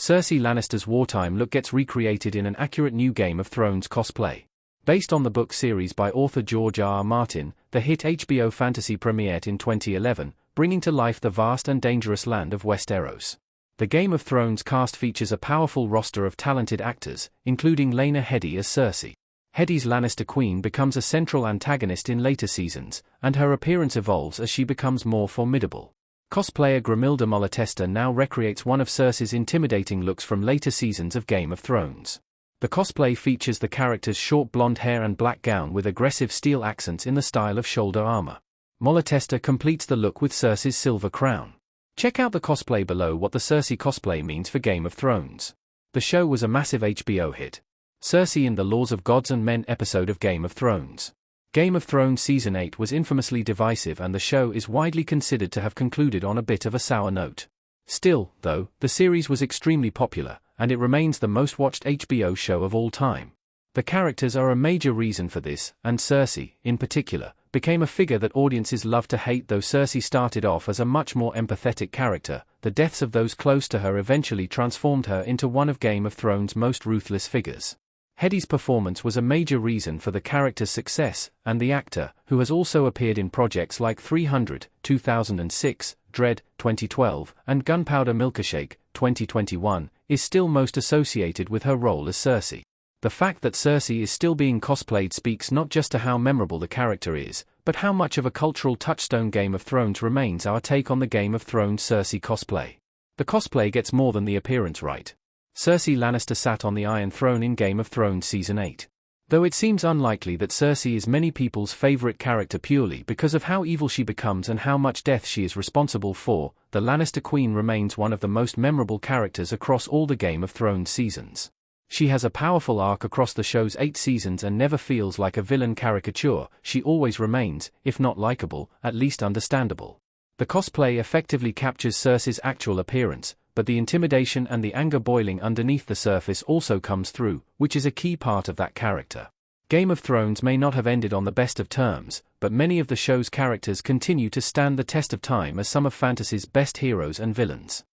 Cersei Lannister's wartime look gets recreated in an accurate new Game of Thrones cosplay. Based on the book series by author George R. R. Martin, the hit HBO fantasy premiered in 2011, bringing to life the vast and dangerous land of Westeros. The Game of Thrones cast features a powerful roster of talented actors, including Lena Headey as Cersei. Headey's Lannister Queen becomes a central antagonist in later seasons, and her appearance evolves as she becomes more formidable. Cosplayer Grimilda Malatesta now recreates one of Cersei's intimidating looks from later seasons of Game of Thrones. The cosplay features the character's short blonde hair and black gown with aggressive steel accents in the style of shoulder armor. Malatesta completes the look with Cersei's silver crown. Check out the cosplay below. What the Cersei cosplay means for Game of Thrones. The show was a massive HBO hit. Cersei in the Laws of Gods and Men episode of Game of Thrones. Game of Thrones Season 8 was infamously divisive, and the show is widely considered to have concluded on a bit of a sour note. Still, though, the series was extremely popular, and it remains the most watched HBO show of all time. The characters are a major reason for this, and Cersei, in particular, became a figure that audiences love to hate. Though Cersei started off as a much more empathetic character, the deaths of those close to her eventually transformed her into one of Game of Thrones' most ruthless figures. Headey's performance was a major reason for the character's success, and the actor, who has also appeared in projects like 300, 2006, Dread, 2012, and Gunpowder Milkshake, 2021, is still most associated with her role as Cersei. The fact that Cersei is still being cosplayed speaks not just to how memorable the character is, but how much of a cultural touchstone Game of Thrones remains. Our take on the Game of Thrones Cersei cosplay. The cosplay gets more than the appearance right. Cersei Lannister sat on the Iron Throne in Game of Thrones Season 8. Though it seems unlikely that Cersei is many people's favorite character purely because of how evil she becomes and how much death she is responsible for, the Lannister Queen remains one of the most memorable characters across all the Game of Thrones seasons. She has a powerful arc across the show's 8 seasons and never feels like a villain caricature. She always remains, if not likable, at least understandable. The cosplay effectively captures Cersei's actual appearance, but the intimidation and the anger boiling underneath the surface also comes through, which is a key part of that character. Game of Thrones may not have ended on the best of terms, but many of the show's characters continue to stand the test of time as some of fantasy's best heroes and villains.